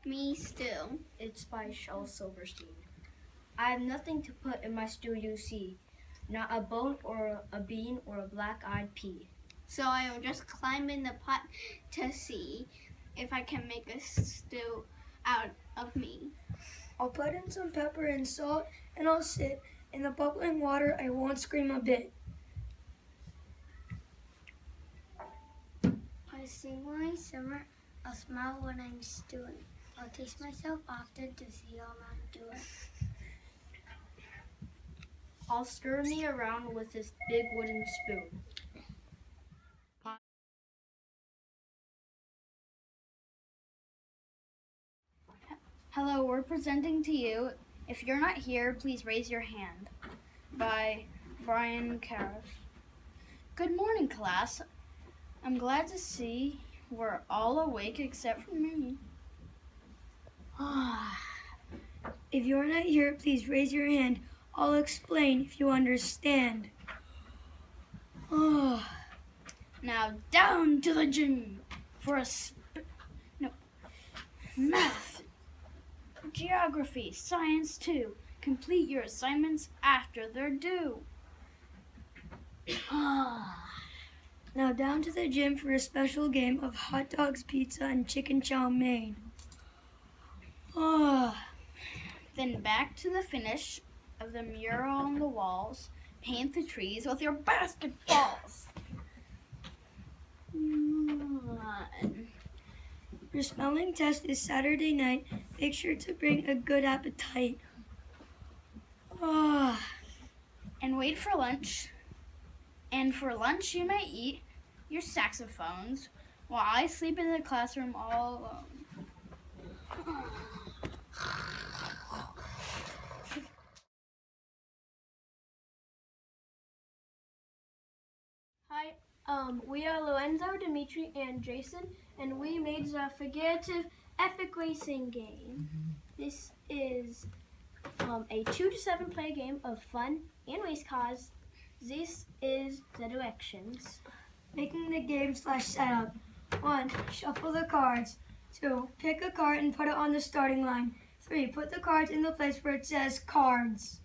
Me still. It's by Shel Silverstein. I have nothing to put in my stew, you see. Not a bone or a bean or a black-eyed pea. So I will just climb in the pot to see if I can make a stew out of me. I'll put in some pepper and salt, and I'll sit in the bubbling water. I won't scream a bit. I sing when I simmer, I'll smile when I'm stewing. I'll taste myself often to see how I'm doing. I'll stir me around with this big wooden spoon. Hello, we're presenting to you If You're Not Here, Please Raise Your Hand by Brian Cariff. Good morning, class. I'm glad to see we're all awake except for me. If you're not here, please raise your hand. I'll explain if you understand. Now down to the gym for math, geography, science too. Complete your assignments after they're due. Now down to the gym for a special game of hot dogs, pizza, and chicken chow mein. Then back to the finish of the mural on the walls. Paint the trees with your basketballs. Your spelling test is Saturday night. Make sure to bring a good appetite. And wait for lunch. And for lunch you may eat your saxophones while I sleep in the classroom all alone. Hi, we are Lorenzo, Dimitri, and Jason, and we made the figurative epic racing game. This is a 2 to 7 player game of fun and race cars. This is the directions. Making the game / setup. 1. Shuffle the cards. 2. Pick a card and put it on the starting line. 3. Put the cards in the place where it says cards.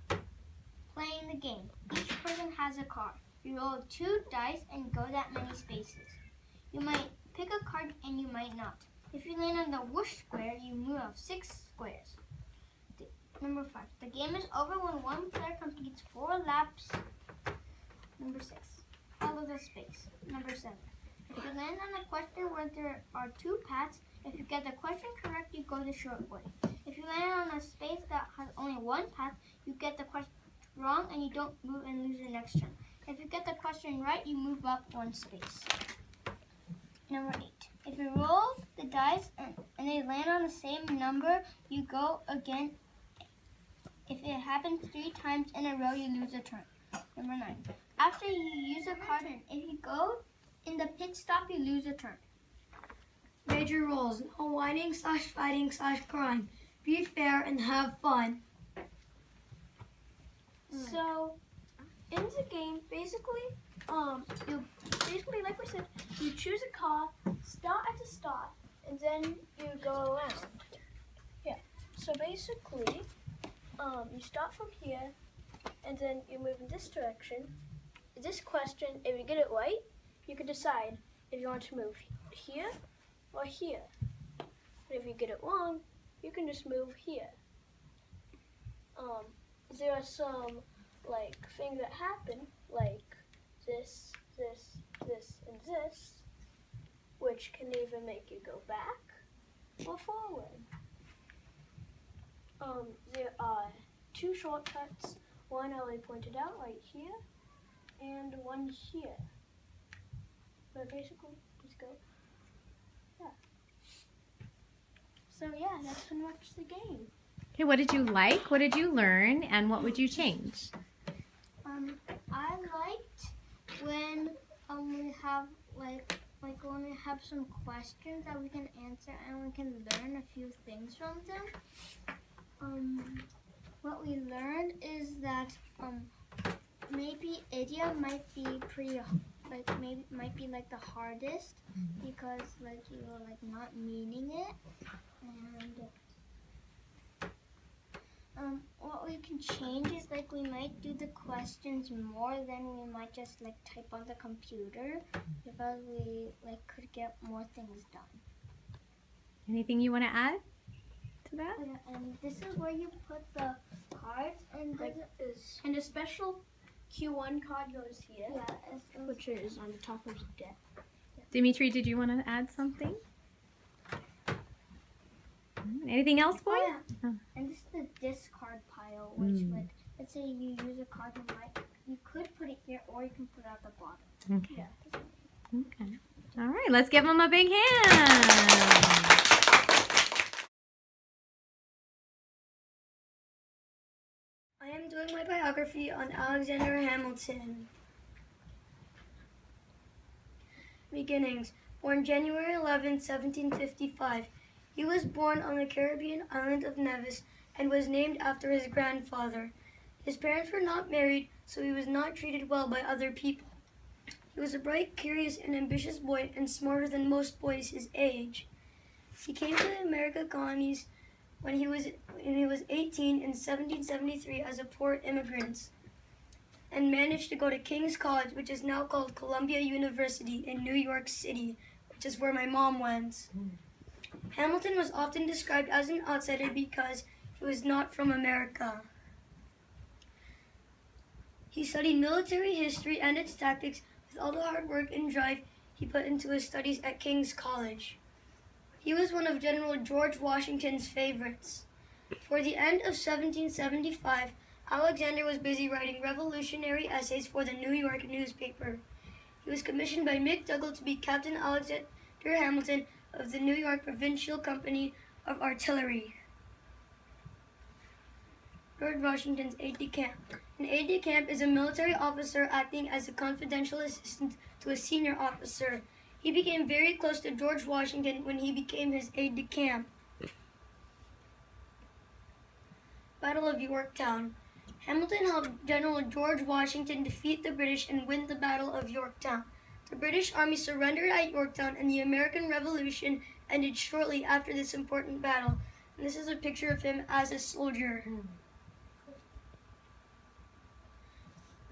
Playing the game. Each person has a card. You roll 2 dice and go that many spaces. You might pick a card and you might not. If you land on the whoosh square, you move up 6 squares. Number 5. The game is over when one player completes 4 laps. Number 6. Follow the space. Number 7. If you land on a question where there are 2 paths, if you get the question correct, you go the short way. If you land on a space that has only 1 path, you get the question wrong and you don't move and lose your next turn. If you get the question right, you move up 1 space. Number 8. If you roll the dice and they land on the same number, you go again. If it happens 3 times in a row, you lose a turn. Number 9. After you use a card, and if you go in the pit stop, you lose a turn. Major rules. No whining / fighting / crying. Be fair and have fun. So, in the game, basically, like we said, you choose a car, start at the start, and then you go around. Yeah. So basically, you start from here, and then you move in this direction. This question, if you get it right, you can decide if you want to move here or here. And if you get it wrong, you can just move here. There are some things that happen, like this, and this, which can either make you go back or forward. There are 2 shortcuts. One I already pointed out right here, and one here. But basically, just go. Yeah. So yeah, that's pretty much the game. Okay, what did you like? What did you learn? And what would you change? I liked when we have when we have some questions that we can answer and we can learn a few things from them. What we learned is that maybe idiom might be pretty like maybe might be like the hardest because like you're like not meaning it, and what we can change is like we might do the questions more than we might just like type on the computer because we like could get more things done. Anything you want to add to that? And this is where you put the cards and And a special Q1 card goes here, which is on the top of the deck. Dimitri, did you want to add something? Anything else, boys? And this is the discard pile, which like let's say you use a card, you could put it here or you can put it at the bottom. Okay. Okay. All right, let's give them a big hand. I am doing my biography on Alexander Hamilton. Beginnings. Born January 11, 1755. He was born on the Caribbean island of Nevis and was named after his grandfather. His parents were not married, so he was not treated well by other people. He was a bright, curious, and ambitious boy and smarter than most boys his age. He came to the American colonies when he was 18 in 1773 as a poor immigrant and managed to go to King's College, which is now called Columbia University in New York City, which is where my mom went. Hamilton was often described as an outsider because he was not from America. He studied military history and its tactics with all the hard work and drive he put into his studies at King's College. He was one of General George Washington's favorites. For the end of 1775, Alexander was busy writing revolutionary essays for the New York newspaper. He was commissioned by McDougall to be Captain Alexander Hamilton of the New York Provincial Company of Artillery. George Washington's aide-de-camp. An aide-de-camp is a military officer acting as a confidential assistant to a senior officer. He became very close to George Washington when he became his aide-de-camp. Battle of Yorktown. Hamilton helped General George Washington defeat the British and win the Battle of Yorktown. The British Army surrendered at Yorktown and the American Revolution ended shortly after this important battle. And this is a picture of him as a soldier.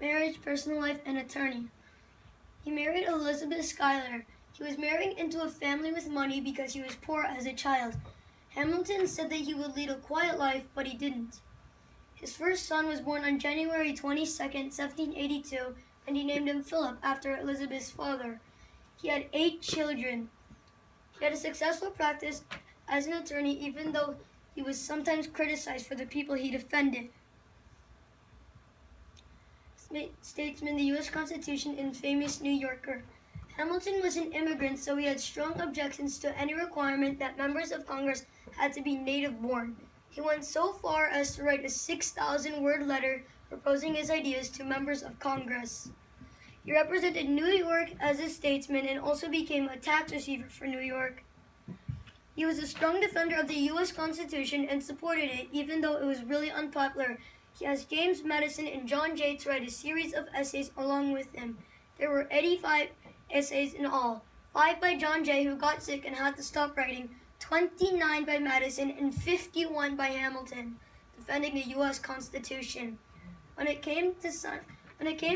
Marriage, personal life, and attorney. He married Elizabeth Schuyler. He was marrying into a family with money because he was poor as a child. Hamilton said that he would lead a quiet life, but he didn't. His first son was born on January 22, 1782, and he named him Philip after Elizabeth's father. He had 8 children. He had a successful practice as an attorney, even though he was sometimes criticized for the people he defended. Statesman, the U.S. Constitution, and famous New Yorker. Hamilton was an immigrant, so he had strong objections to any requirement that members of Congress had to be native-born. He went so far as to write a 6,000-word letter proposing his ideas to members of Congress. He represented New York as a statesman and also became a tax receiver for New York. He was a strong defender of the U.S. Constitution and supported it, even though it was really unpopular. He asked James Madison and John Jay to write a series of essays along with him. There were 85 essays in all, 5 by John Jay, who got sick and had to stop writing, 29 by Madison, and 51 by Hamilton, defending the U.S. Constitution. When it came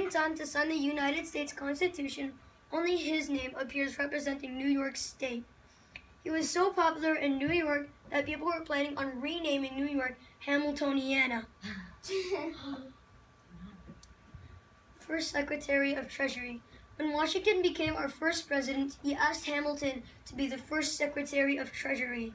time to sign the United States Constitution, only his name appears representing New York State. He was so popular in New York that people were planning on renaming New York Hamiltoniana. First Secretary of Treasury. When Washington became our first president, he asked Hamilton to be the first Secretary of Treasury.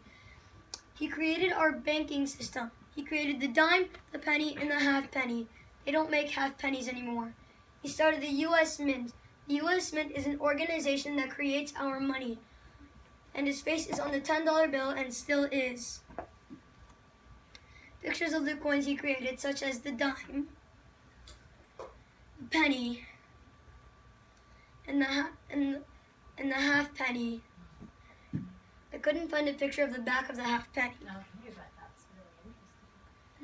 He created our banking system. He created the dime, the penny, and the half penny. They don't make half pennies anymore. He started the U.S. Mint. The U.S. Mint is an organization that creates our money. And his face is on the $10 bill and still is. Pictures of the coins he created, such as the dime, the penny, and the half penny. I couldn't find a picture of the back of the half penny.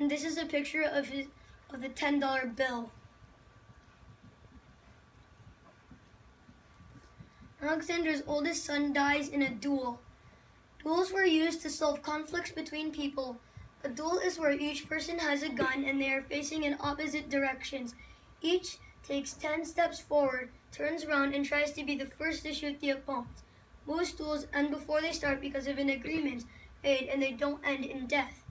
And this is a picture of the $10 bill. Alexander's oldest son dies in a duel. Duels were used to solve conflicts between people. A duel is where each person has a gun and they are facing in opposite directions. Each takes 10 steps forward, turns around, and tries to be the first to shoot the opponent. Most duels end before they start because of an agreement made, and they don't end in death.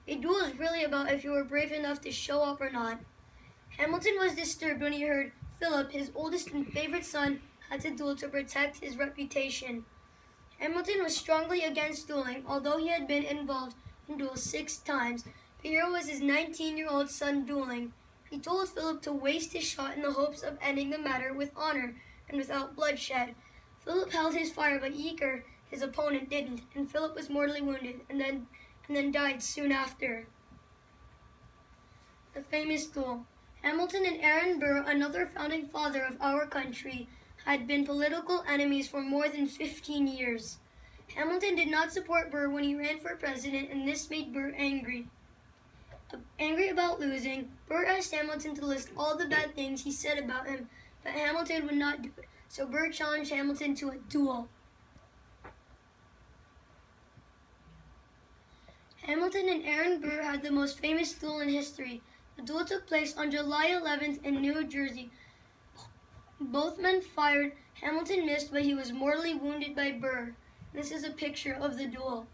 A duel is really about if you were brave enough to show up or not. Hamilton was disturbed when he heard Philip, his oldest and favorite son, had to duel to protect his reputation. Hamilton was strongly against dueling, although he had been involved in duels 6 times. But here was his 19-year-old son dueling. He told Philip to waste his shot in the hopes of ending the matter with honor and without bloodshed. Philip held his fire, but Eager, his opponent, didn't, and Philip was mortally wounded and then died soon after. The famous duel. Hamilton and Aaron Burr, another founding father of our country, had been political enemies for more than 15 years. Hamilton did not support Burr when he ran for president, and this made Burr angry. Angry about losing, Burr asked Hamilton to list all the bad things he said about him, but Hamilton would not do it, so Burr challenged Hamilton to a duel. Hamilton and Aaron Burr had the most famous duel in history. The duel took place on July 11th in New Jersey. Both men fired. Hamilton missed, but he was mortally wounded by Burr. This is a picture of the duel.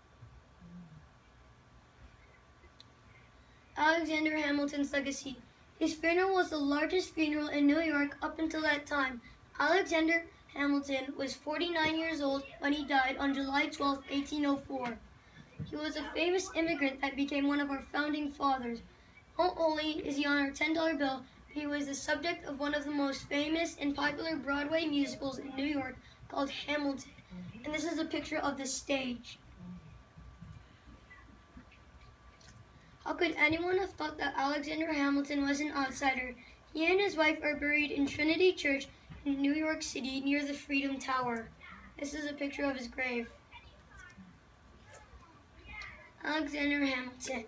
Alexander Hamilton's legacy. His funeral was the largest funeral in New York up until that time. Alexander Hamilton was 49 years old when he died on July 12, 1804. He was a famous immigrant that became one of our founding fathers. Not only is he on our $10 bill, but he was the subject of one of the most famous and popular Broadway musicals in New York called Hamilton. And this is a picture of the stage. How could anyone have thought that Alexander Hamilton was an outsider? He and his wife are buried in Trinity Church in New York City near the Freedom Tower. This is a picture of his grave. Alexander Hamilton.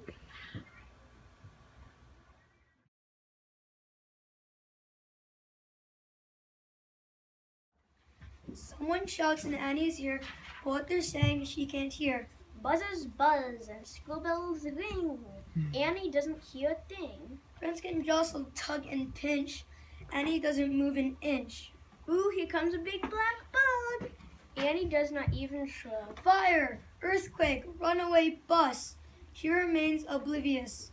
Someone shouts in Annie's ear, but what they're saying she can't hear. Buzzers buzz and schoolbells ring. Annie doesn't hear a thing. Friends can jostle, tug, and pinch. Annie doesn't move an inch. Ooh, here comes a big black bug. Annie does not even shrug. Fire! Earthquake! Runaway bus! She remains oblivious.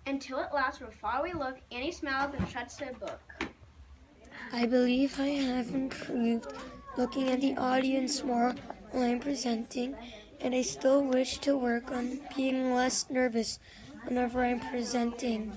Until at last, from far away look, Annie smiles and shuts her book. I believe I have improved looking at the audience more while I'm presenting, and I still wish to work on being less nervous whenever I'm presenting.